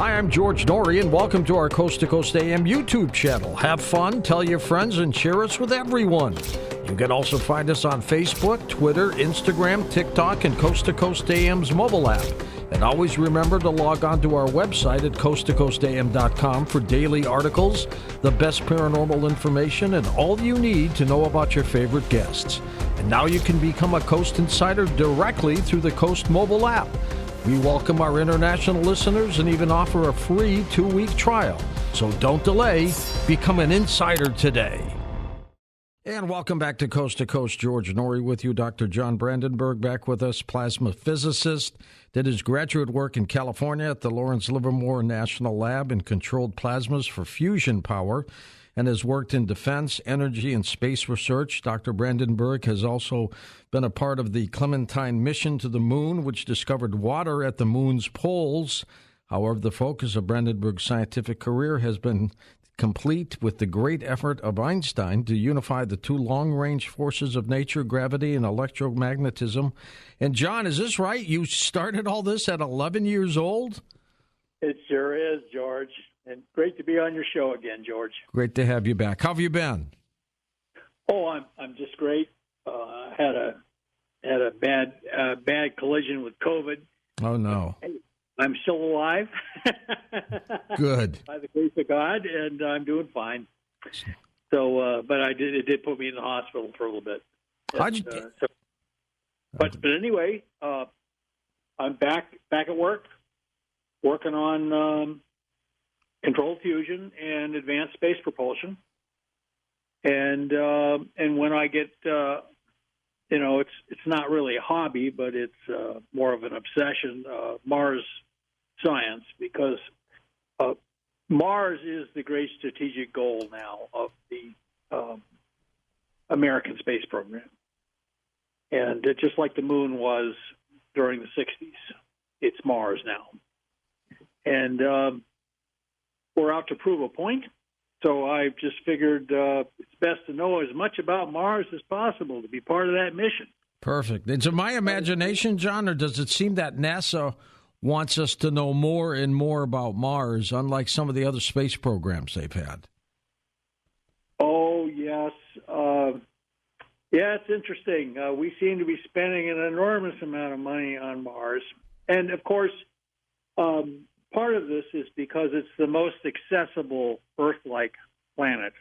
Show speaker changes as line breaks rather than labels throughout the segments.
Hi, I'm George Norrie, and welcome to our Coast to Coast AM YouTube channel. Have fun, tell your friends, and share us with everyone. You can also find us on Facebook, Twitter, Instagram, TikTok, and Coast to Coast AM's mobile app. And always remember to log on to our website at coasttocoastam.com for daily articles, the best paranormal information, and all you need to know about your favorite guests. And now you can become a Coast Insider directly through the Coast mobile app. We welcome our international listeners and even offer a free 2-week trial. So don't delay. Become an insider today. And welcome back to Coast. George Norrie with you. Dr. John Brandenburg back with us, plasma physicist. Did his graduate work in California at the Lawrence Livermore National Lab in controlled plasmas for fusion power, and has worked in defense, energy, and space research. Dr. Brandenburg has also been a part of the Clementine mission to the moon, which discovered water at the moon's poles. However, the focus of Brandenburg's scientific career has been complete with the great effort of Einstein to unify the two long-range forces of nature, gravity and electromagnetism. And, John, is this right? You started all this at 11 years old?
It sure is, George. And great to be on your show again, George.
Great to have you back. How have you been?
Oh, I'm just great. Had a bad collision with COVID.
Oh no!
I'm still alive.
Good.
By the grace of God, and I'm doing fine. So, but it did put me in the hospital for a little bit.
How'd you?
But anyway, I'm back at work, working on controlled fusion and advanced space propulsion. And when I get, it's not really a hobby, but it's more of an obsession, Mars science, because Mars is the great strategic goal now of the American space program. And just like the moon was during the 60s, it's Mars now. And we're out to prove a point. So I just figured it's best to know as much about Mars as possible to be part of that mission.
Perfect. Is it my imagination, John, or does it seem that NASA wants us to know more and more about Mars, unlike some of the other space programs they've had?
Oh, yes. Yeah, it's interesting. We seem to be spending an enormous amount of money on Mars. And, of course, part of this is because it's the most accessible Earth-like planet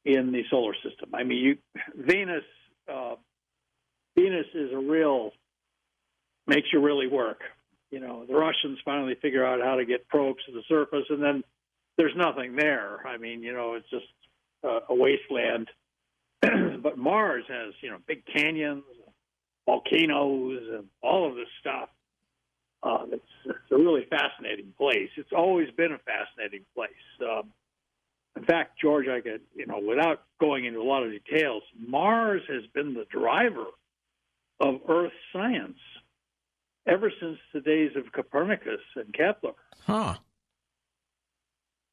in the solar system. I mean, Venus is makes you really work. You know, the Russians finally figure out how to get probes to the surface, and then there's nothing there. I mean, it's just a wasteland. But Mars has, big canyons, volcanoes, and all of this stuff. It's a really fascinating place. It's always been a fascinating place. In fact, George, I could, without going into a lot of details, Mars has been the driver of Earth science ever since the days of Copernicus and Kepler.
Huh.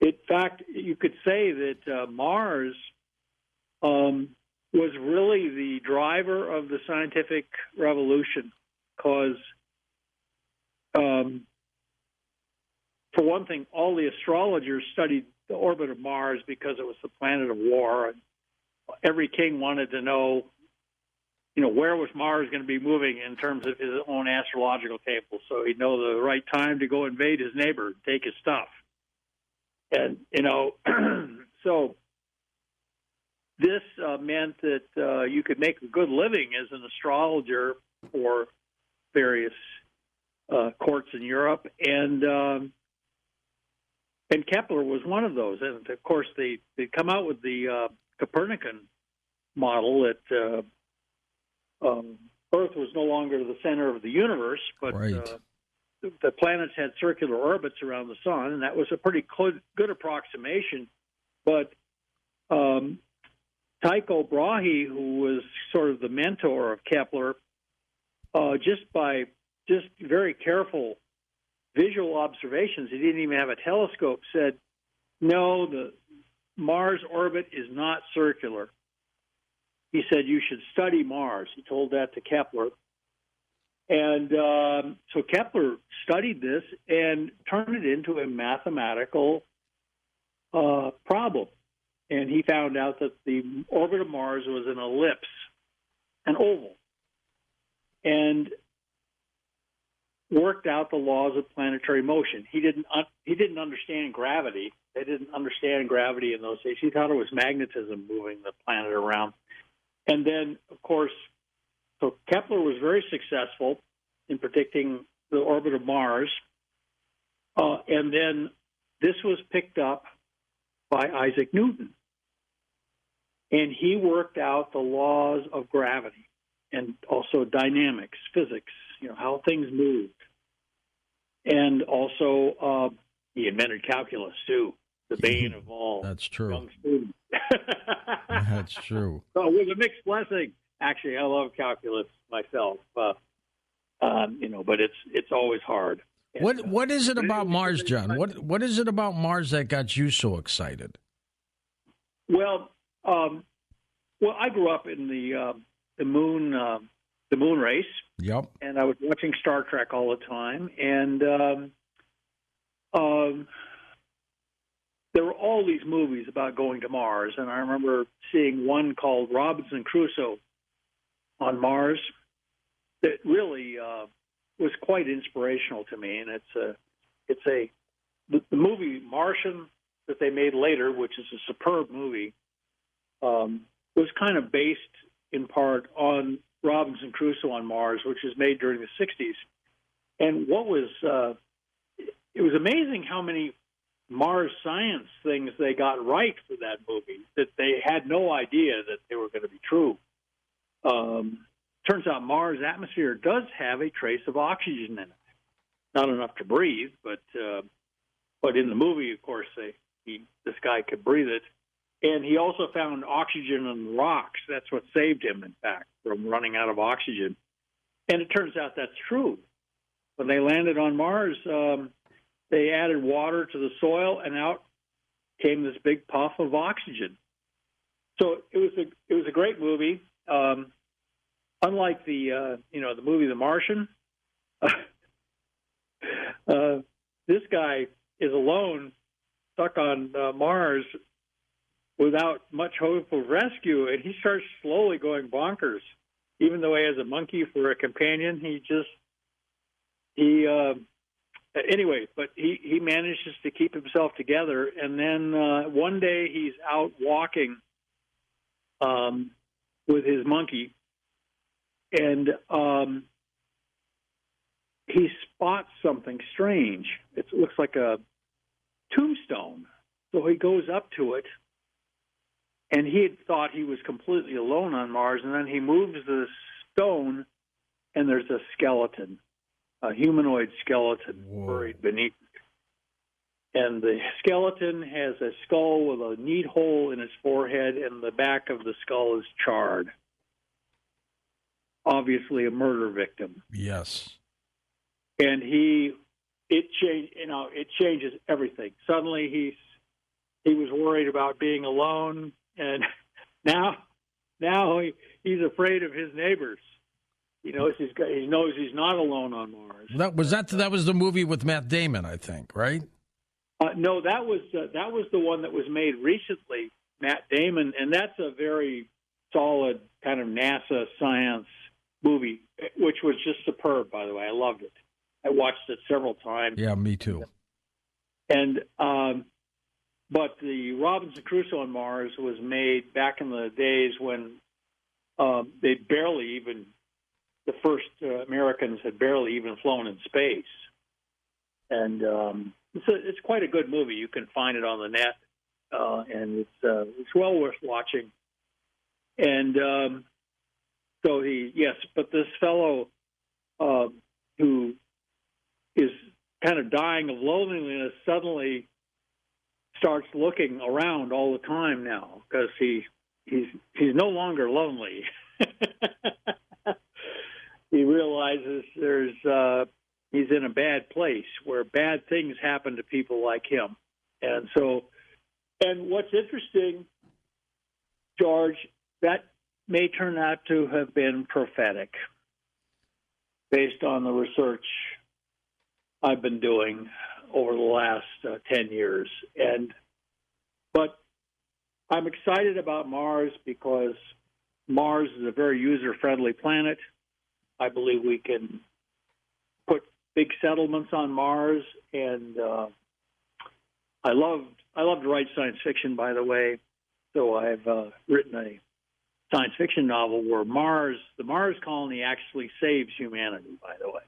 In fact, you could say that Mars was really the driver of the scientific revolution because for one thing, all the astrologers studied the orbit of Mars because it was the planet of war. Every king wanted to know, where was Mars going to be moving in terms of his own astrological tables, so he'd know the right time to go invade his neighbor and take his stuff. And, so this meant that you could make a good living as an astrologer for various courts in Europe, and Kepler was one of those. And of course, they come out with the Copernican model that Earth was no longer the center of the universe, but
right.
The planets had circular orbits around the sun, and that was a pretty good approximation. But Tycho Brahe, who was sort of the mentor of Kepler, just very careful visual observations, he didn't even have a telescope, said, no, the Mars orbit is not circular. He said, you should study Mars. He told that to Kepler. And so Kepler studied this and turned it into a mathematical problem. And he found out that the orbit of Mars was an ellipse, an oval, and worked out the laws of planetary motion. He didn't understand gravity. They didn't understand gravity in those days. He thought it was magnetism moving the planet around. And then, of course, so Kepler was very successful in predicting the orbit of Mars. And then this was picked up by Isaac Newton. And he worked out the laws of gravity and also dynamics, physics, how things moved. And also, he invented calculus, too, the bane of all.
That's true.
Young students.
That's true.
So it was a mixed blessing. Actually, I love calculus myself, but it's always hard.
What is it about Mars, John? What is it about Mars that got you so excited?
Well, I grew up in the moon race.
Yep.
And I was watching Star Trek all the time, and there were all these movies about going to Mars, and I remember seeing one called Robinson Crusoe on Mars that really was quite inspirational to me. And the movie Martian that they made later, which is a superb movie, was kind of based in part on Robinson Crusoe on Mars, which was made during the 60s. And it was amazing how many Mars science things they got right for that movie that they had no idea that they were going to be true. Turns out Mars' atmosphere does have a trace of oxygen in it. Not enough to breathe, but in the movie, of course, this guy could breathe it. And he also found oxygen in the rocks. That's what saved him, in fact, from running out of oxygen. And it turns out that's true. When they landed on Mars, they added water to the soil, and out came this big puff of oxygen. So it was a great movie. Unlike the movie The Martian, this guy is alone, stuck on Mars, without much hope of rescue, and he starts slowly going bonkers. Even though he has a monkey for a companion, anyway, but he manages to keep himself together, and then one day he's out walking with his monkey, and he spots something strange. It looks like a tombstone. So he goes up to it, and he had thought he was completely alone on Mars, and then he moves the stone, and there's a skeleton, a humanoid skeleton buried beneath it. And the skeleton has a skull with a neat hole in its forehead, and the back of the skull is charred. Obviously a murder victim.
Yes.
And it changes everything. Suddenly he was worried about being alone, and now he's afraid of his neighbors. He knows he's not alone on Mars.
That was the movie with Matt Damon, I think, right?
No, that was the one that was made recently, Matt Damon, and that's a very solid kind of NASA science movie, which was just superb, by the way. I loved it. I watched it several times.
Yeah, me too.
And but the Robinson Crusoe on Mars was made back in the days when the first Americans had barely even flown in space. And it's quite a good movie. You can find it on the net, and it's well worth watching. And but this fellow who is kind of dying of loneliness suddenly starts looking around all the time now, because he's no longer lonely. He realizes he's in a bad place where bad things happen to people like him. And what's interesting, George, that may turn out to have been prophetic. based on the research I've been doing over the last 10 years. But I'm excited about Mars because Mars is a very user-friendly planet. I believe we can put big settlements on Mars, and I love to write science fiction, by the way. So I've written a science fiction novel where the Mars colony actually saves humanity, by the way.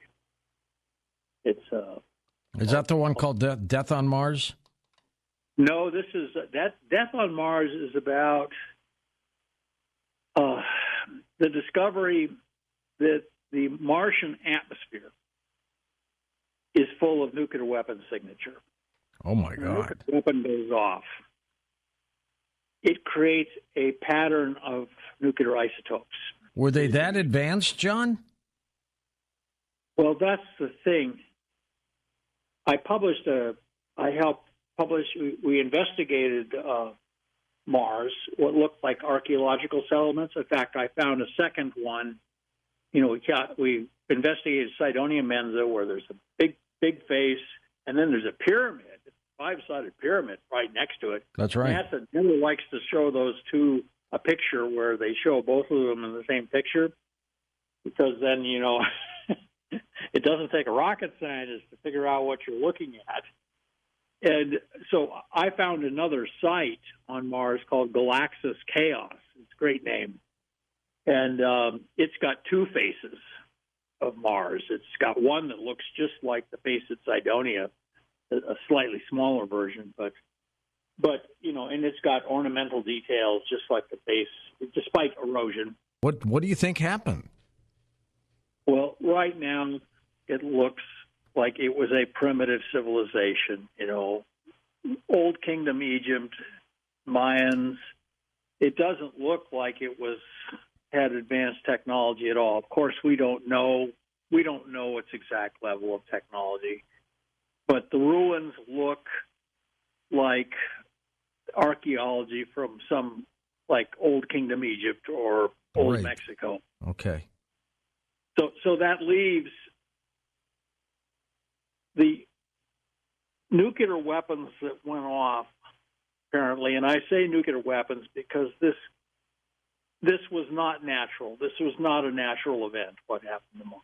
Is that the one called Death on Mars?
No, this is Death on Mars is about the discovery that the Martian atmosphere is full of nuclear weapon signature.
Oh, my
When
God.
a nuclear weapon goes off, it creates a pattern of nuclear isotopes.
Were they that advanced, John?
Well, that's the thing. I helped publish, we investigated Mars, what looked like archaeological settlements. In fact, I found a second one. We investigated Cydonia Mensa, where there's a big face, and then there's a pyramid, a five-sided pyramid right next to it.
That's right.
NASA never likes to show those two a picture where they show both of them in the same picture, because then, it doesn't take a rocket scientist to figure out what you're looking at. And so I found another site on Mars called Galaxis Chaos. It's a great name. And it's got two faces of Mars. It's got one that looks just like the face at Cydonia, a slightly smaller version, but and it's got ornamental details just like the face, despite erosion.
What do you think happened?
Well, right now it looks like it was a primitive civilization, Old Kingdom Egypt, Mayans. It doesn't look like it had advanced technology at all. Of course, we don't know its exact level of technology, but the ruins look like archaeology from some like Old Kingdom Egypt or Old Mexico.
Okay.
So that leaves the nuclear weapons that went off, apparently, and I say nuclear weapons because this was not natural. This was not a natural event, what happened to Mars.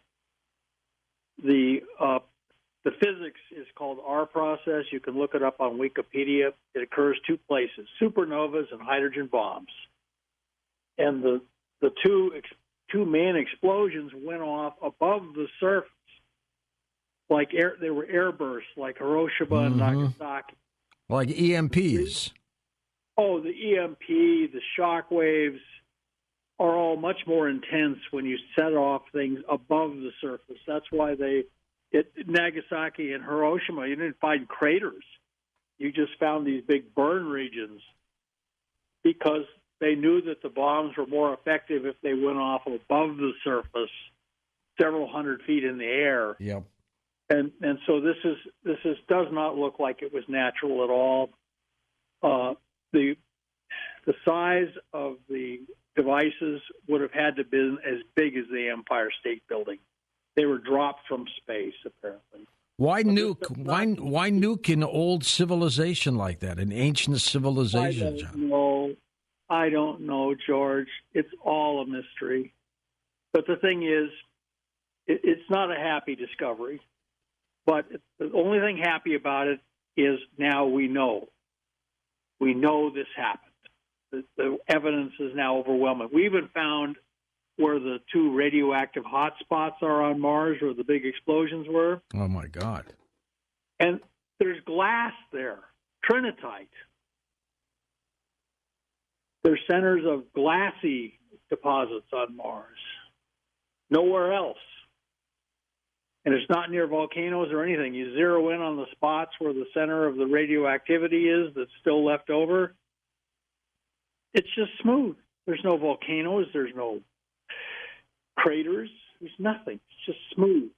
The physics is called R process. You can look it up on Wikipedia. It occurs two places, supernovas and hydrogen bombs. And the two main explosions went off above the surface, like they were airbursts, like Hiroshima and Nagasaki.
Like EMPs.
Oh, the EMP, the shock waves are all much more intense when you set off things above the surface. That's why Nagasaki and Hiroshima, you didn't find craters. You just found these big burn regions because they knew that the bombs were more effective if they went off above the surface, several hundred feet in the air.
Yep.
And so this does not look like it was natural at all. The size of the devices would have had to have been as big as the Empire State Building. They were dropped from space, apparently.
Why nuke? Why nuke an old civilization like that, an ancient civilization?
I don't know, George. It's all a mystery. But the thing is, it's not a happy discovery. But the only thing happy about it is now we know. We know this happened. The evidence is now overwhelming. We even found where the two radioactive hotspots are on Mars, where the big explosions were.
Oh, my God.
And there's glass there, trinitite. There's centers of glassy deposits on Mars. Nowhere else. And it's not near volcanoes or anything. You zero in on the spots where the center of the radioactivity is that's still left over. It's just smooth. There's no volcanoes. There's no craters. There's nothing. It's just smooth.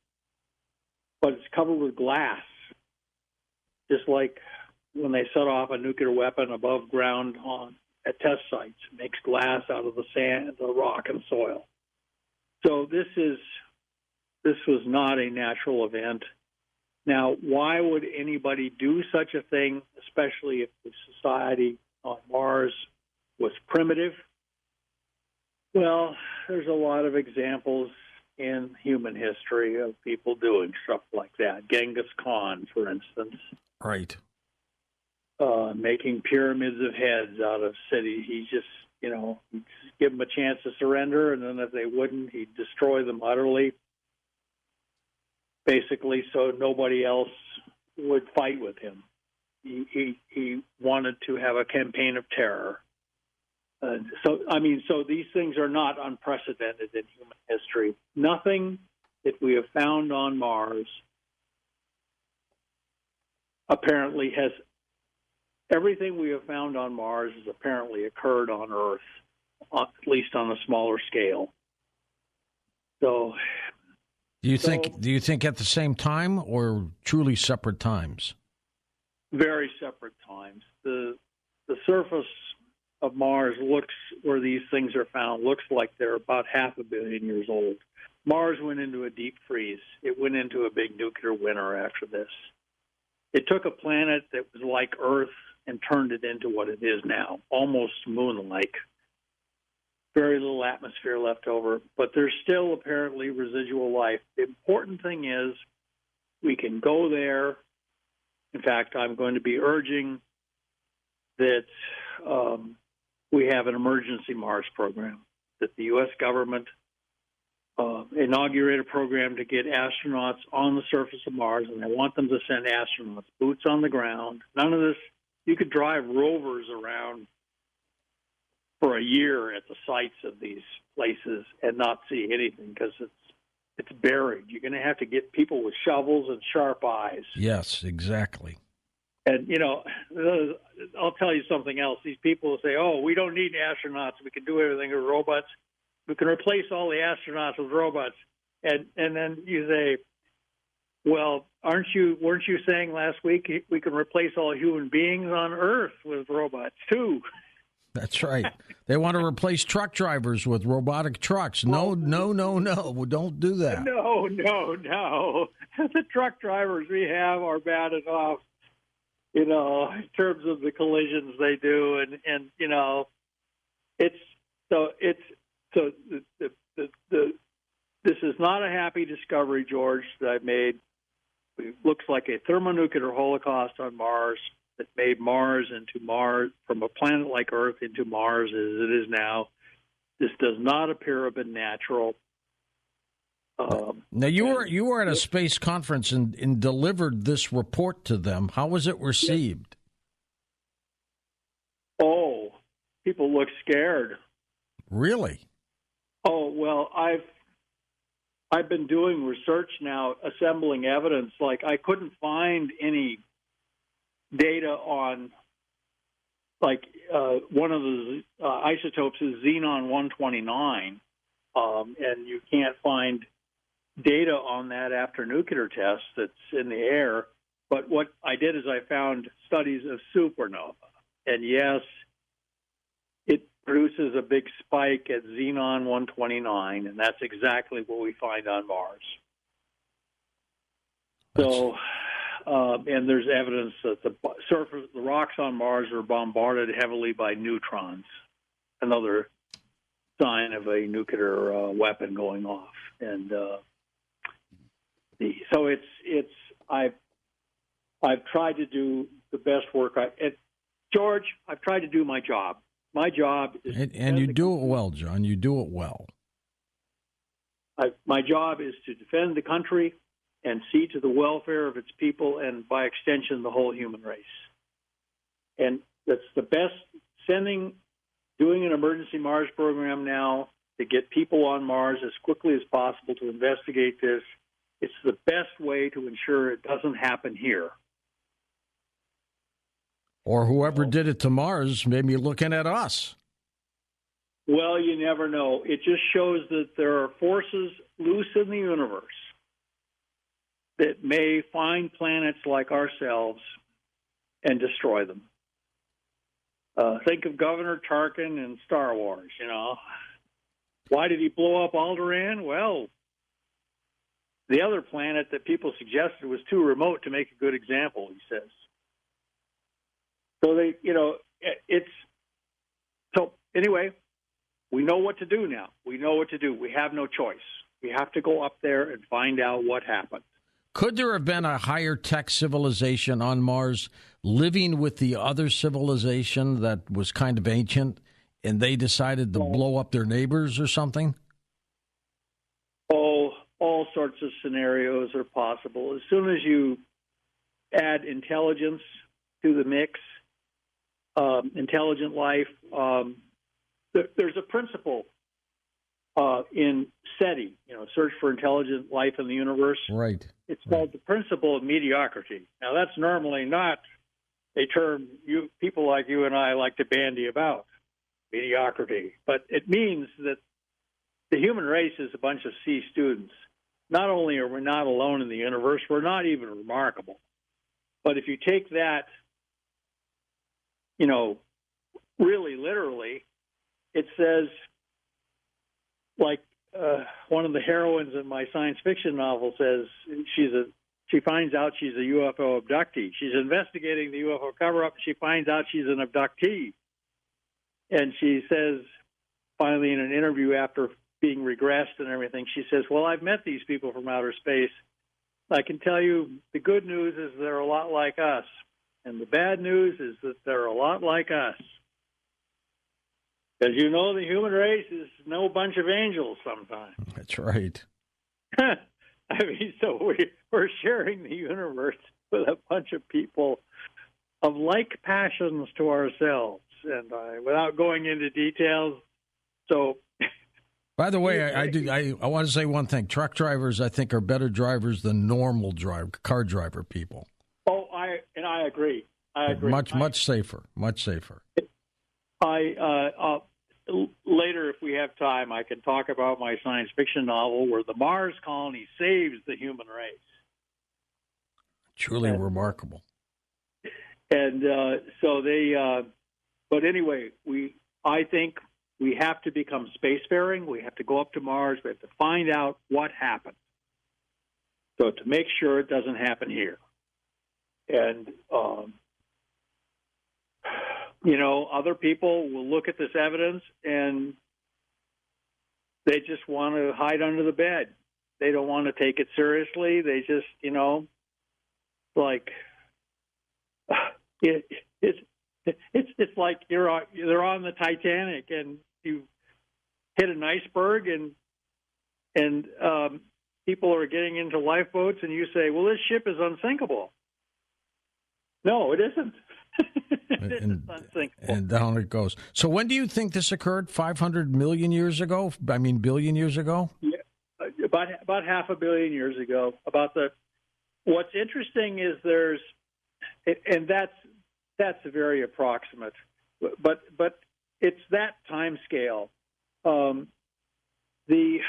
But it's covered with glass. Just like when they set off a nuclear weapon above ground at test sites. It makes glass out of the sand, the rock, and soil. So this is This was not a natural event. Now, why would anybody do such a thing, especially if the society on Mars was primitive? Well, there's a lot of examples in human history of people doing stuff like that. Genghis Khan, for instance.
Right.
Making pyramids of heads out of cities. He just, he'd give them a chance to surrender, and then if they wouldn't, he'd destroy them utterly, basically, so nobody else would fight with him. He wanted to have a campaign of terror. So these things are not unprecedented in human history. Nothing that we have found on Mars apparently has. Everything we have found on Mars has apparently occurred on Earth, at least on a smaller scale. So,
do you think at the same time or truly separate times?
Very separate times. The surface of Mars where these things are found, looks like they're about 500 million years old. Mars went into a deep freeze. It went into a big nuclear winter after this. It took a planet that was like Earth and turned it into what it is now, almost moon-like. Very little atmosphere left over, but there's still apparently residual life. The important thing is we can go there. In fact, I'm going to be urging that we have an emergency Mars program, that the U.S. government inaugurate a program to get astronauts on the surface of Mars, and I want them to send astronauts, boots on the ground. None of this. You could drive rovers around for a year at the sites of these places and not see anything because it's buried. You're going to have to get people with shovels and sharp eyes.
Yes, exactly.
And, I'll tell you something else. These people will say, oh, we don't need astronauts. We can do everything with robots. We can replace all the astronauts with robots. And then you say, well, weren't you saying last week we can replace all human beings on Earth with robots too?
That's right. They want to replace truck drivers with robotic trucks. No, don't do that.
No. The truck drivers we have are bad enough, in terms of the collisions they do, and this is not a happy discovery, George, that I've made. It looks like a thermonuclear holocaust on Mars that made Mars into Mars, from a planet like Earth into Mars as it is now. This does not appear to have been natural.
Now, you were at a space conference and delivered this report to them. How was it received?
Oh, people look scared.
Really?
Oh, well, I've been doing research now, assembling evidence. Like, I couldn't find any data on, one of the isotopes is xenon-129, and you can't find data on that after nuclear tests that's in the air. But what I did is I found studies of supernova. And yes, it produces a big spike at xenon-129, and that's exactly what we find on Mars. So, and there's evidence that the rocks on Mars are bombarded heavily by neutrons, another sign of a nuclear weapon going off. And so I've tried to do the best work. George, I've tried to do my job. My job is,
and you do it well, John. You do it well.
My job is to defend the country and see to the welfare of its people, and by extension, the whole human race. And that's the best. Doing an emergency Mars program now to get people on Mars as quickly as possible to investigate this. It's the best way to ensure it doesn't happen here.
Or whoever did it to Mars may be looking at us.
Well, you never know. It just shows that there are forces loose in the universe that may find planets like ourselves and destroy them. Think of Governor Tarkin in Star Wars, Why did he blow up Alderaan? Well, the other planet that people suggested was too remote to make a good example, he says. So so anyway, we know what to do now. We know what to do. We have no choice. We have to go up there and find out what happened.
Could there have been a higher tech civilization on Mars living with the other civilization that was kind of ancient, and they decided to blow up their neighbors or something?
Oh, all sorts of scenarios are possible. As soon as you add intelligence to the mix, intelligent life, there's a principle in SETI, Search for Intelligent Life in the Universe.
Right.
It's called the principle of mediocrity. Now, that's normally not a term people like you and I like to bandy about, mediocrity. But it means that the human race is a bunch of C students. Not only are we not alone in the universe, we're not even remarkable. But if you take that, really literally, it says, like one of the heroines in my science fiction novel says, she finds out she's a UFO abductee. She's investigating the UFO cover-up. She finds out she's an abductee. And she says, finally in an interview after being regressed and everything, she says, well, I've met these people from outer space. I can tell you the good news is they're a lot like us. And the bad news is that they're a lot like us. As you know, the human race is no bunch of angels sometimes.
That's right.
So we're sharing the universe with a bunch of people of like passions to ourselves. And without going into details, so...
By the way, I want to say one thing. Truck drivers, I think, are better drivers than normal car driver people.
Oh, I agree. I agree.
Much safer. Much safer.
Later, if we have time, I can talk about my science fiction novel where the Mars colony saves the human race.
Truly remarkable.
And but anyway, I think we have to become spacefaring. We have to go up to Mars. We have to find out what happened. So to make sure it doesn't happen here. And, other people will look at this evidence and they just want to hide under the bed. They don't want to take it seriously. They just, it's like they're on the Titanic and you hit an iceberg and people are getting into lifeboats and you say, well, this ship is unsinkable. No, it isn't.
And down it goes. So when do you think this occurred? 500 million years ago? I mean, billion years ago?
Yeah, about 500 million years ago. What's interesting is and that's very approximate, but it's that time scale. The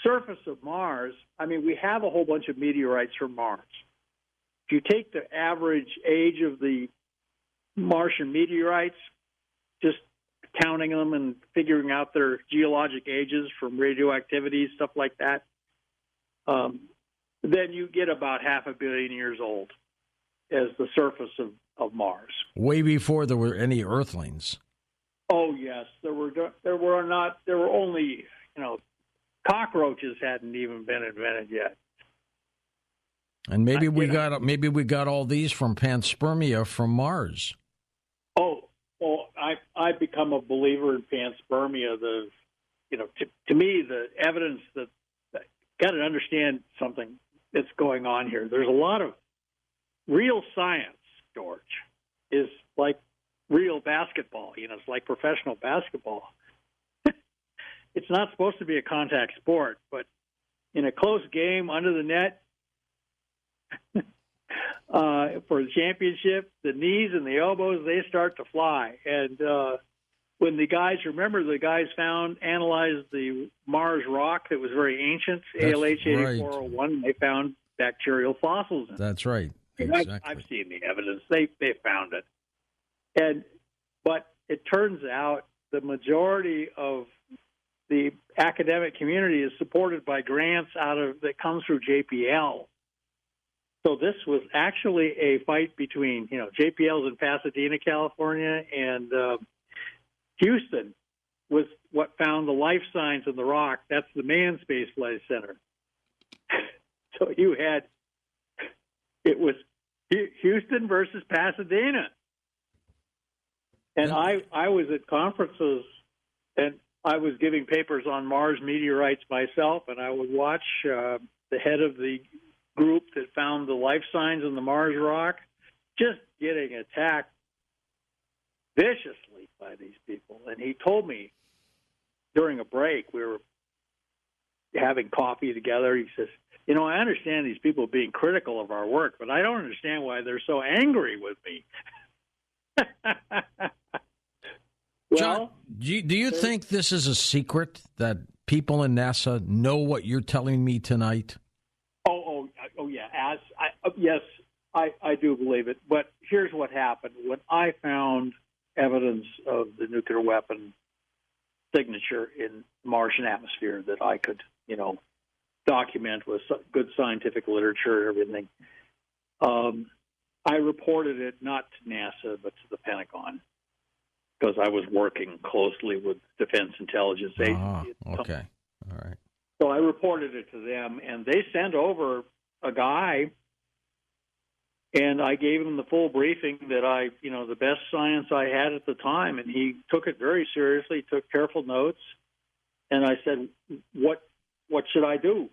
surface of Mars, we have a whole bunch of meteorites from Mars. If you take the average age of the Martian meteorites, just counting them and figuring out their geologic ages from radioactivity, stuff like that, then you get about 500 million years old as the surface of Mars.
Way before there were any Earthlings.
Oh yes, there were only cockroaches hadn't even been invented yet.
And maybe we got all these from panspermia from Mars.
Oh, well, I've become a believer in panspermia. To me, the evidence that got to understand something that's going on here. There's a lot of real science, George, is like real basketball. It's like professional basketball. It's not supposed to be a contact sport, but in a close game under the net, for the championship, the knees and the elbows, they start to fly. And when the guys analyzed the Mars rock that was very ancient, ALH 8401, they found bacterial fossils in it.
That's right. Exactly.
I've seen the evidence. They found it. But it turns out the majority of the academic community is supported by grants that comes through JPL. So this was actually a fight between, JPL's in Pasadena, California, and Houston was what found the life signs in the rock. That's the Manned Space Flight Center. So it was Houston versus Pasadena. And I was at conferences, and I was giving papers on Mars meteorites myself, and I would watch the head of the group that found the life signs in the Mars rock just getting attacked viciously by these people. And he told me during a break, we were having coffee together, he says, I understand these people being critical of our work, but I don't understand why they're so angry with me.
John, do you think this is a secret that people in NASA know what you're telling me tonight?
Oh, yeah. Yes, I do believe it. But here's what happened. When I found evidence of the nuclear weapon signature in Martian atmosphere that I could, document with good scientific literature and everything, I reported it not to NASA but to the Pentagon because I was working closely with Defense Intelligence Agency.
Okay, all right.
So I reported it to them, and they sent over a guy, and I gave him the full briefing that the best science I had at the time, and he took it very seriously, took careful notes, and I said, what should I do?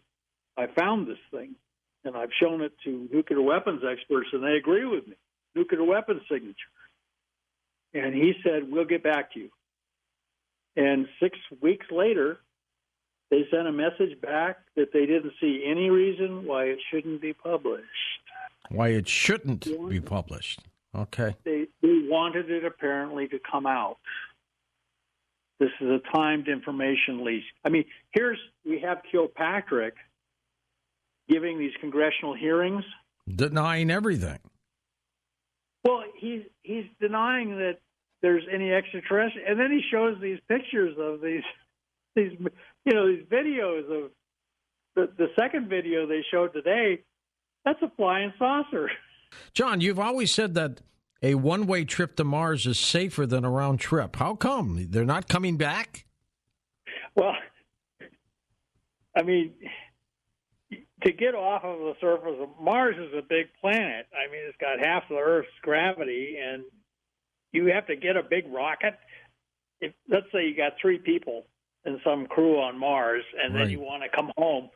I found this thing, and I've shown it to nuclear weapons experts, and they agree with me. Nuclear weapons signature. And he said, we'll get back to you. And 6 weeks later, they sent a message back that they didn't see any reason why it shouldn't be published.
Why it shouldn't be published. Okay.
They wanted it apparently to come out. This is a timed information leak. I mean, we have Kilpatrick giving these congressional hearings.
Denying everything.
Well, he's denying that there's any extraterrestrial, and then he shows these pictures of these videos of the second video they showed today. That's a flying saucer.
John, you've always said that a one-way trip to Mars is safer than a round trip. How come? They're not coming back?
Well, I mean, to get off of the surface of Mars is a big planet. I mean, it's got half the Earth's gravity, and you have to get a big rocket. Let's say you got 3 people and some crew on Mars, and then you want to come home,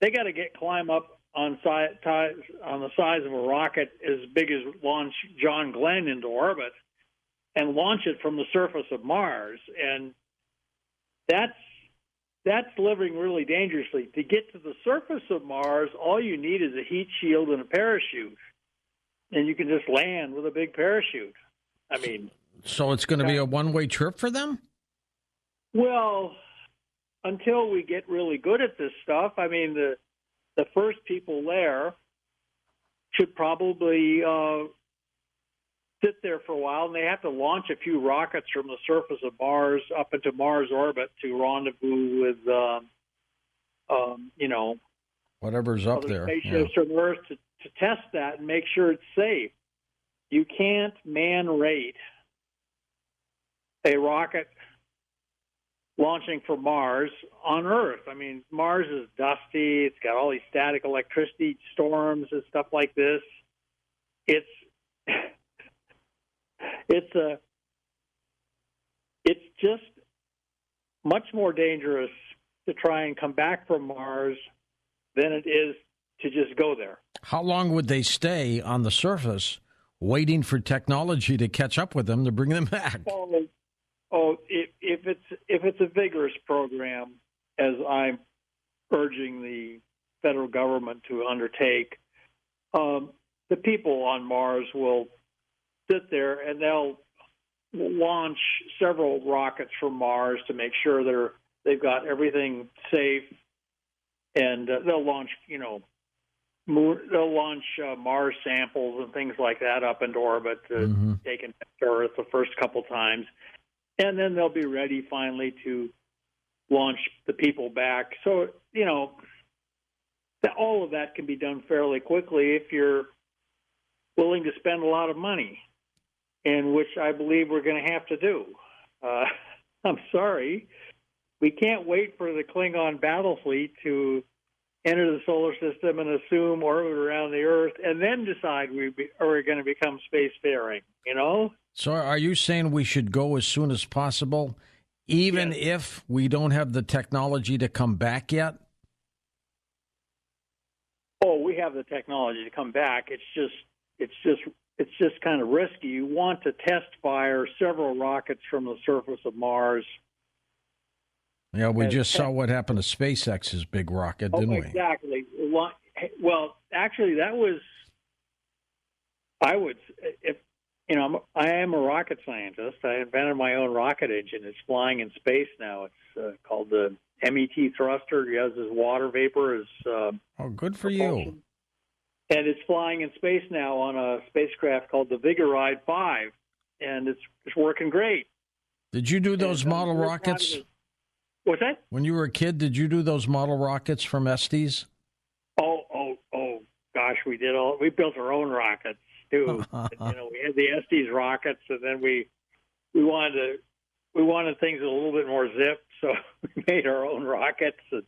they got to climb up on the size of a rocket as big as launch John Glenn into orbit and launch it from the surface of Mars. And that's living really dangerously. To get to the surface of Mars, all you need is a heat shield and a parachute, and you can just land with a big parachute. I mean,
so it's going to be a one-way trip for them?
Well, until we get really good at this stuff, I mean, the first people there should probably sit there for a while, and they have to launch a few rockets from the surface of Mars up into Mars orbit to rendezvous with,
whatever's up there,
spaceships from Earth to test that and make sure it's safe. You can't man-rate a rocket launching from Mars on Earth. I mean, Mars is dusty. It's got all these static electricity storms and stuff like this. It's just much more dangerous to try and come back from Mars than it is to just go there.
How long would they stay on the surface waiting for technology to catch up with them to bring them back?
If it's a vigorous program, as I'm urging the federal government to undertake, the people on Mars will sit there and they'll launch several rockets from Mars to make sure they've got everything safe, and they'll launch Mars samples and things like that up into orbit to take it to Earth the first couple times. And then they'll be ready finally to launch the people back. So, all of that can be done fairly quickly if you're willing to spend a lot of money, and which I believe we're going to have to do. I'm sorry. We can't wait for the Klingon battle fleet to enter the solar system and assume orbit around the Earth and then decide we're going to become spacefaring,
So are you saying we should go as soon as possible, even if we don't have the technology to come back yet?
Oh, we have the technology to come back. It's just kind of risky. You want to test fire several rockets from the surface of Mars.
Yeah, we just saw what happened to SpaceX's big rocket, didn't we?
Exactly. Well, actually, that was. I am a rocket scientist. I invented my own rocket engine. It's flying in space now. It's called the MET thruster. It has this water vapor as
good for
propulsion.
you.
And it's flying in space now on a spacecraft called the Vigoride 5, and it's working great.
Did you do those model rockets?
What's that?
When you were a kid, did you do those model rockets from Estes?
Oh, gosh, we did all. We built our own rockets too. We had the Estes rockets, and then we wanted things with a little bit more zip, so we made our own rockets. And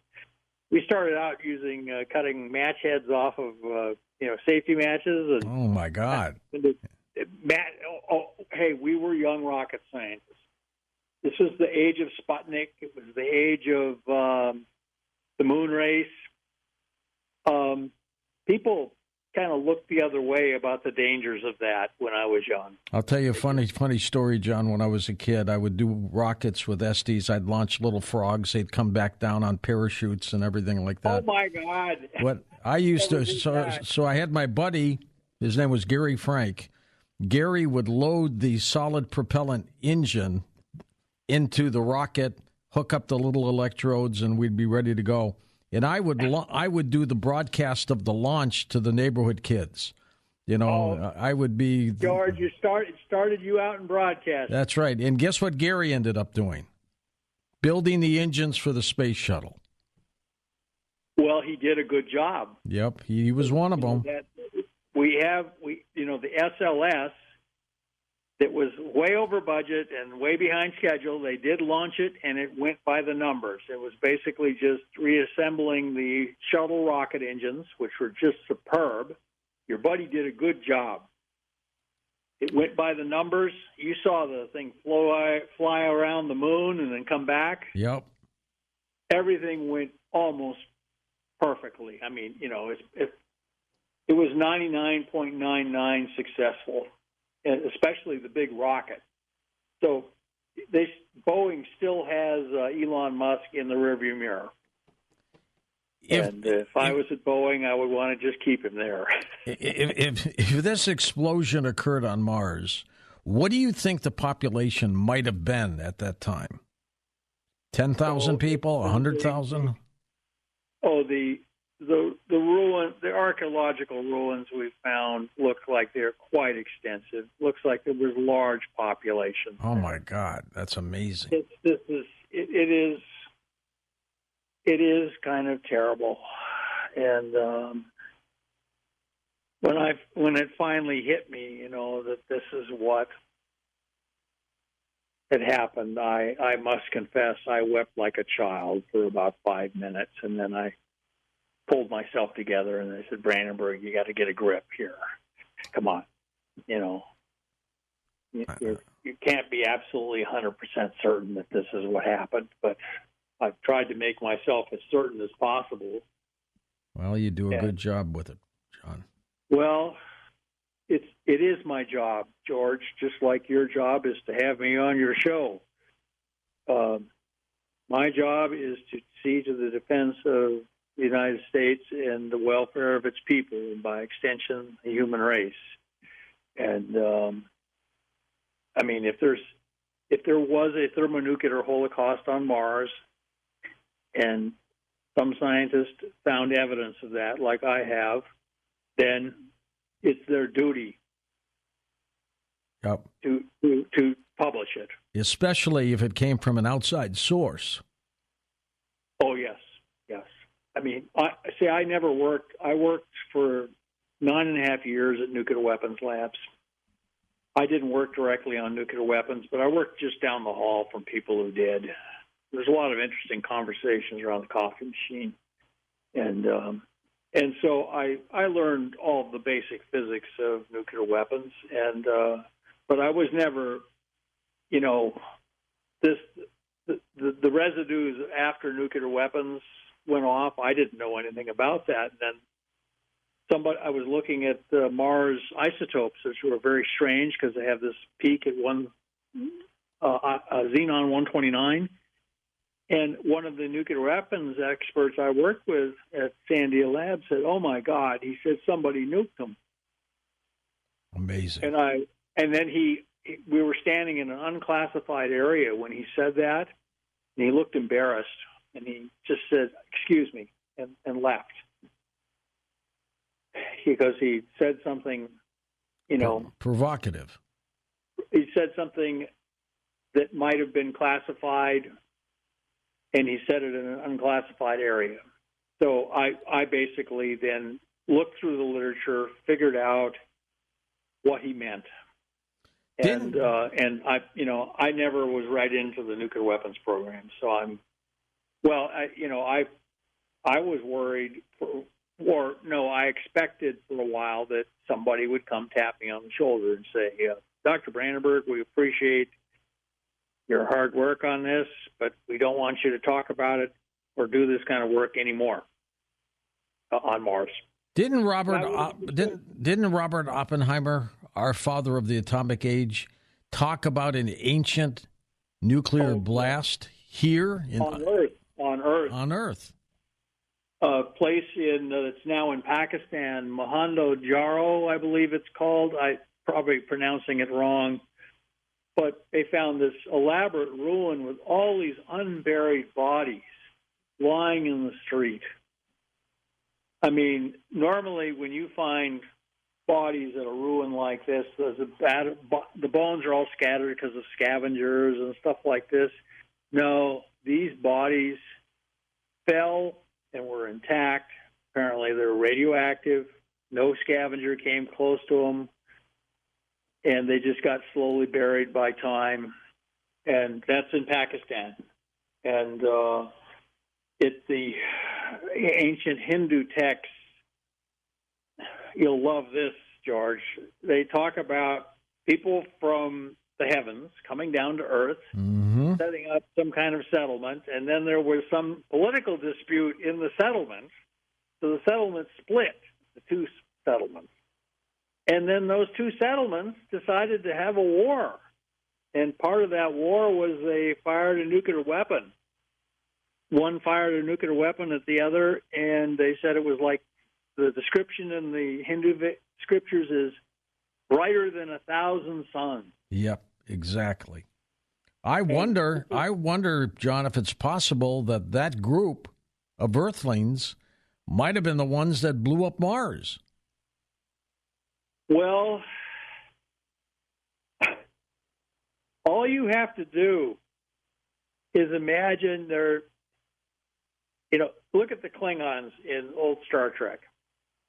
we started out using cutting match heads off of safety matches. And,
oh my God!
Hey, we were young rocket scientists. This was the age of Sputnik. It was the age of the moon race. People kind of looked the other way about the dangers of that when I was young.
I'll tell you a funny story, John. When I was a kid, I would do rockets with Estes. I'd launch little frogs. They'd come back down on parachutes and everything like that.
Oh, my God.
What I used to, so I had my buddy, his name was Gary Frank. Gary would load the solid propellant engine into the rocket, hook up the little electrodes, and we'd be ready to go. And I would do the broadcast of the launch to the neighborhood kids. I would be
George. Started you out in broadcast.
That's right. And guess what Gary ended up doing? Building the engines for the space shuttle.
Well, he did a good job.
Yep, he was one of them.
The SLS. It was way over budget and way behind schedule. They did launch it, and it went by the numbers. It was basically just reassembling the shuttle rocket engines, which were just superb. Your buddy did a good job. It went by the numbers. You saw the thing fly around the moon and then come back.
Yep.
Everything went almost perfectly. I mean, it was 99.99 successful. Especially the big rocket. So Boeing still has Elon Musk in the rearview mirror. If I was at Boeing, I would want to just keep him there.
If this explosion occurred on Mars, what do you think the population might have been at that time? 10,000 people? 100,000?
Oh, the archaeological ruins we found look like they're quite extensive. Looks like there was large population.
Oh my God, that's amazing.
It is kind of terrible, and when it finally hit me, that this is what had happened, I must confess I wept like a child for about 5 minutes, and then I pulled myself together and I said, Brandenburg, you got to get a grip here. Come on. You can't be absolutely 100% certain that this is what happened, but I've tried to make myself as certain as possible.
Well, you do a good job with it, John.
Well, it is my job, George, just like your job is to have me on your show. My job is to see to the defense of the United States and the welfare of its people, and by extension, the human race. And if there was a thermonuclear holocaust on Mars, and some scientists found evidence of that, like I have, then it's their duty to publish it.
Especially if it came from an outside source.
Oh, yes, yes. I mean, I never worked. I worked for 9.5 years at nuclear weapons labs. I didn't work directly on nuclear weapons, but I worked just down the hall from people who did. There's a lot of interesting conversations around the coffee machine, and so I learned all of the basic physics of nuclear weapons, but I was never, the residues after nuclear weapons went off. I didn't know anything about that. And then I was looking at Mars isotopes, which were very strange because they have this peak at xenon 129. And one of the nuclear weapons experts I worked with at Sandia Labs said, "Oh my God!" He said somebody nuked them.
Amazing.
And then we were standing in an unclassified area when he said that, and he looked embarrassed, and he just said, "Excuse me," and left. Because he said something,
provocative.
He said something that might have been classified, and he said it in an unclassified area. So I basically then looked through the literature, figured out what he meant. And I never was right into the nuclear weapons program. So I was worried I expected for a while that somebody would come tap me on the shoulder and say, "Dr. Brandenburg, we appreciate your hard work on this, but we don't want you to talk about it or do this kind of work anymore on Mars."
Didn't Robert Oppenheimer, our father of the atomic age, talk about an ancient nuclear blast here
on Earth? A place that's now in Pakistan, Mohenjo-Daro, I believe it's called. I'm probably pronouncing it wrong. But they found this elaborate ruin with all these unburied bodies lying in the street. I mean, normally when you find bodies at a ruin like this, the bones are all scattered because of scavengers and stuff like this. No, these bodies fell and were intact. Apparently they were radioactive. No scavenger came close to them. And they just got slowly buried by time. And that's in Pakistan. And it's the ancient Hindu texts. You'll love this, George. They talk about people from the heavens coming down to Earth, setting up some kind of settlement, and then there was some political dispute in the settlement. So the settlement split, the two settlements. And then those two settlements decided to have a war. And part of that war was they fired a nuclear weapon. One fired a nuclear weapon at the other, and they said it was like the description in the Hindu scriptures is brighter than 1,000 suns.
Yep, exactly. I wonder, John, if it's possible that group of Earthlings might have been the ones that blew up Mars.
Well, all you have to do is imagine look at the Klingons in old Star Trek.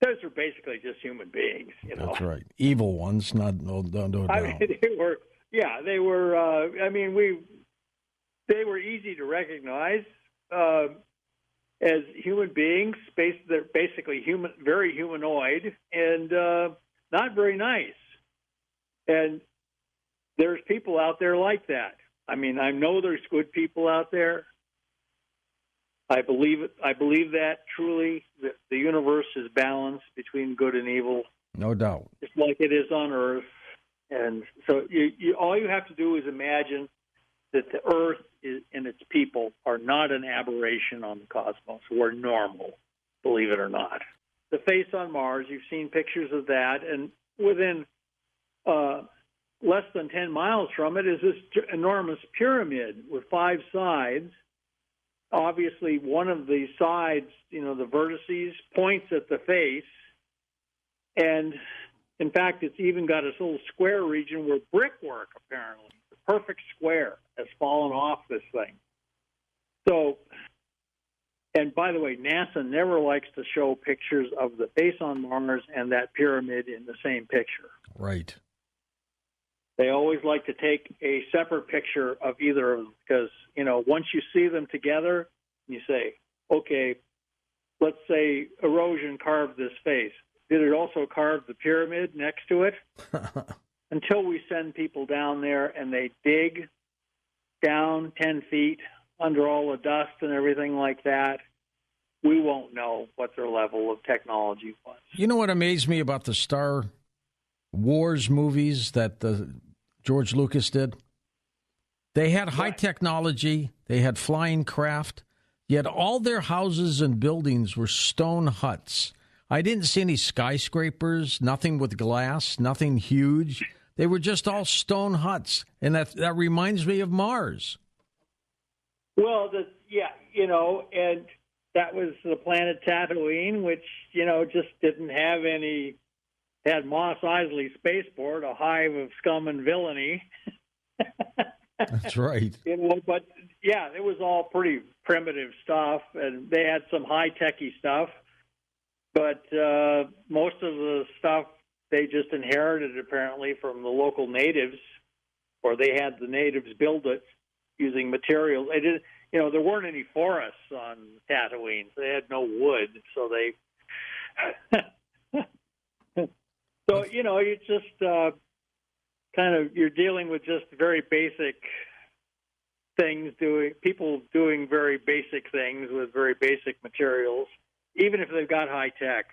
Those are basically just human beings.
That's right. Evil ones, no doubt.
I mean, they were. They were easy to recognize as human beings. They're basically human, very humanoid, and not very nice. And there's people out there like that. I mean, I know there's good people out there. I believe it. I believe that truly. The universe is balanced between good and evil.
No doubt.
Just like it is on Earth. And so all you have to do is imagine that the Earth and its people are not an aberration on the cosmos. We're normal, believe it or not. The face on Mars, you've seen pictures of that, and within less than 10 miles from it is this enormous pyramid with 5 sides. Obviously, one of the sides, the vertices, points at the face. And, in fact, it's even got this little square region where brickwork, apparently, the perfect square, has fallen off this thing. So And by the way, NASA never likes to show pictures of the base on Mars and that pyramid in the same picture.
Right.
They always like to take a separate picture of either of them because, once you see them together, you say, okay, let's say erosion carved this face. Did it also carve the pyramid next to it? Until we send people down there and they dig down 10 feet under all the dust and everything like that, we won't know what their level of technology was.
You know what amazed me about the Star Wars movies that George Lucas did? They had high technology, they had flying craft, yet all their houses and buildings were stone huts. I didn't see any skyscrapers, nothing with glass, nothing huge. They were just all stone huts, and that reminds me of Mars.
Well, and that was the planet Tatooine, which, just didn't have any, had Mos Eisley Spaceport, a hive of scum and villainy.
That's right.
But, yeah, it was all pretty primitive stuff, and they had some high-techy stuff. But most of the stuff they just inherited, apparently, from the local natives, or they had the natives build it using materials. They did, there weren't any forests on Tatooine. So they had no wood, so they. So you just you're dealing with just very basic things, people doing very basic things with very basic materials, even if they've got high tech.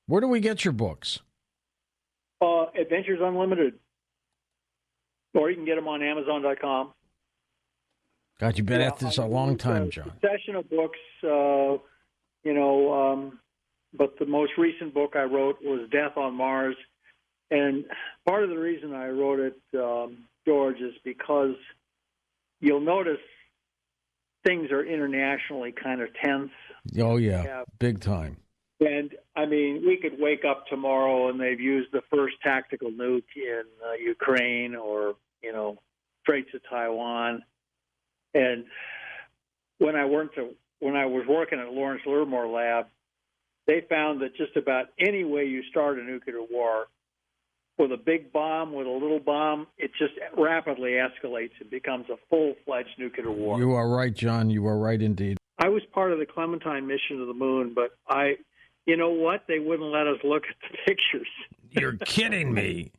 Where do we get your books?
Adventures Unlimited. Or you can get them on Amazon.com.
God, you've been at this a long time, John.
Succession of books, but the most recent book I wrote was Death on Mars. And part of the reason I wrote it, George, is because you'll notice things are internationally kind of tense.
Oh, yeah, big time.
And, we could wake up tomorrow and they've used the first tactical nuke in Ukraine or, Straits of Taiwan. And when I was working at Lawrence Livermore Lab, they found that just about any way you start a nuclear war, with a big bomb, with a little bomb, it just rapidly escalates. It becomes a full-fledged nuclear war.
You are right, John. You are right indeed.
I was part of the Clementine mission to the moon, but you know what? They wouldn't let us look at the pictures.
You're kidding me.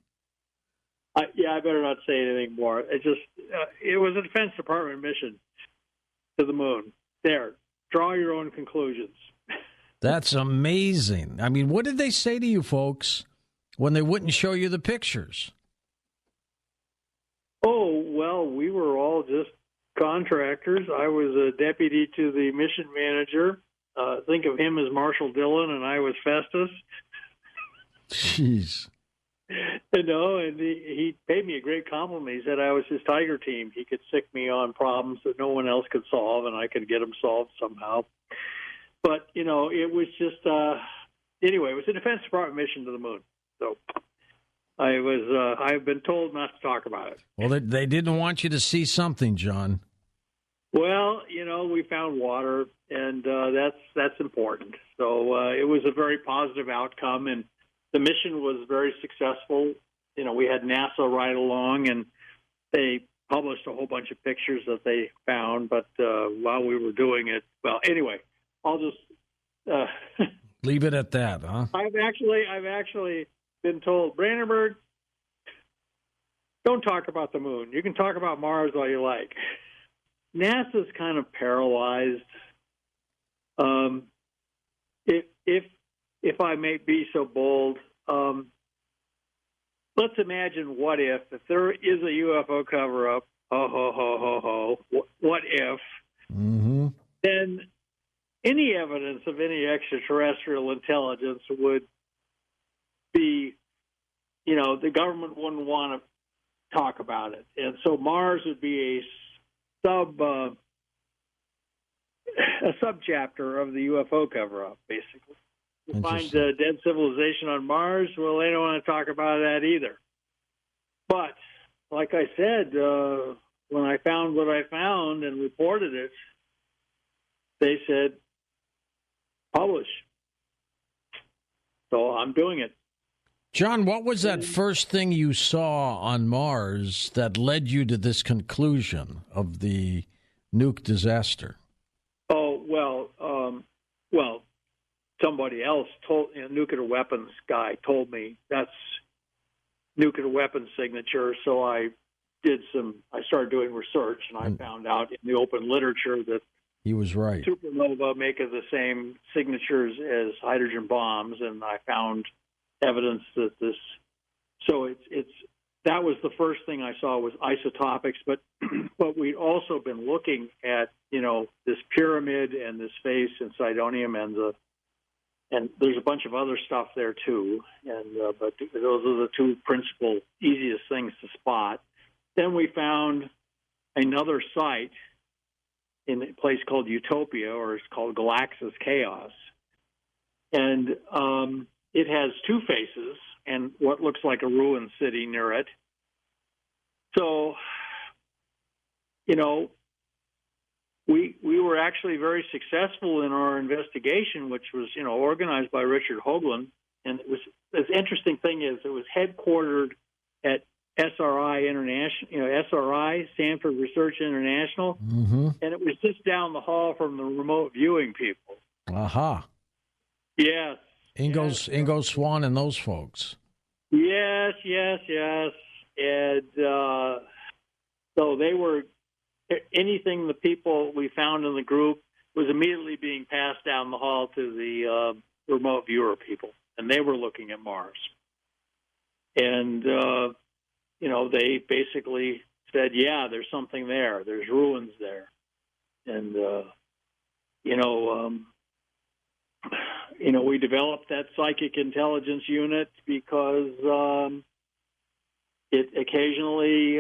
I better not say anything more. It was a Defense Department mission to the moon. There, draw your own conclusions.
That's amazing. What did they say to you folks when they wouldn't show you the pictures?
Oh, well, we were all just contractors. I was a deputy to the mission manager. Think of him as Marshall Dillon, and I was Festus.
Jeez.
And he paid me a great compliment. He said I was his Tiger team. He could stick me on problems that no one else could solve, and I could get them solved somehow. But, it was just, anyway, it was a Defense Department mission to the moon. So I've been told not to talk about it.
Well, they didn't want you to see something, John.
Well, we found water, and that's important. So it was a very positive outcome, and the mission was very successful. We had NASA ride along, and they published a whole bunch of pictures that they found. But while we were doing it, well, anyway, I'll just
leave it at that, huh?
I've actually been told, Brandenburg, don't talk about the moon. You can talk about Mars all you like. NASA's kind of paralyzed. If I may be so bold, let's imagine what if there is a UFO cover-up, what if, then any evidence of any extraterrestrial intelligence would be, the government wouldn't want to talk about it. And so Mars would be a subchapter of the UFO cover-up, basically. You find a dead civilization on Mars, well, they don't want to talk about that either. But, like I said, when I found what I found and reported it, they said, publish. So I'm doing it.
John, what was that first thing you saw on Mars that led you to this conclusion of the nuke disaster?
Oh, well, somebody else told, a nuclear weapons guy told me that's nuclear weapons signature. So I started doing research, and I found out in the open literature that
he was right.
Supernova make of the same signatures as hydrogen bombs, and I found evidence that this. So that was the first thing I saw was isotopics, but we'd also been looking at this pyramid and this face in Sidonium and there's a bunch of other stuff there too, but those are the two principal easiest things to spot. Then we found another site in a place called Utopia, or it's called Galaxis Chaos. And it has two faces and what looks like a ruined city near it. So, we were actually very successful in our investigation, which was, organized by Richard Hoagland. And the interesting thing is it was headquartered at SRI International, SRI, Stanford Research International, and it was just down the hall from the remote viewing people.
Aha.
Yes.
Ingo Swann and those folks.
Yes. And so they were, anything the people we found in the group was immediately being passed down the hall to the remote viewer people, and they were looking at Mars. And, they basically said, yeah, there's something there. There's ruins there. And, we developed that psychic intelligence unit because it occasionally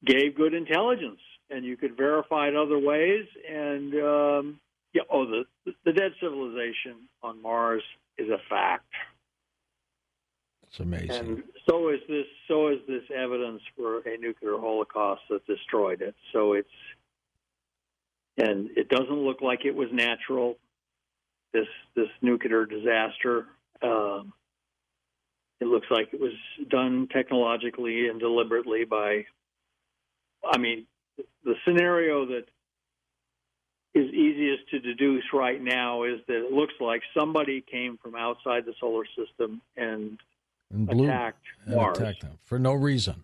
gave good intelligence, and you could verify it other ways. And, the dead civilization on Mars is a fact.
It's amazing.
And so is this evidence for a nuclear holocaust that destroyed it. So it doesn't look like it was natural, this nuclear disaster. It looks like it was done technologically and deliberately the scenario that is easiest to deduce right now is that it looks like somebody came from outside the solar system and attacked Mars.
Attacked them for no reason.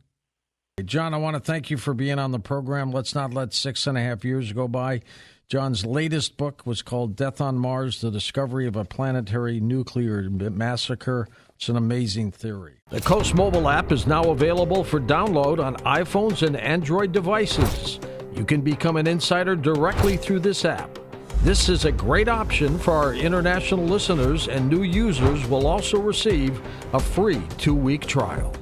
John, I want to thank you for being on the program. Let's not let 6.5 years go by. John's latest book was called Death on Mars, The Discovery of a Planetary Nuclear Massacre. It's an amazing theory. The Coast mobile app is now available for download on iPhones and Android devices. You can become an insider directly through this app. This is a great option for our international listeners, and new users will also receive a free 2-week trial.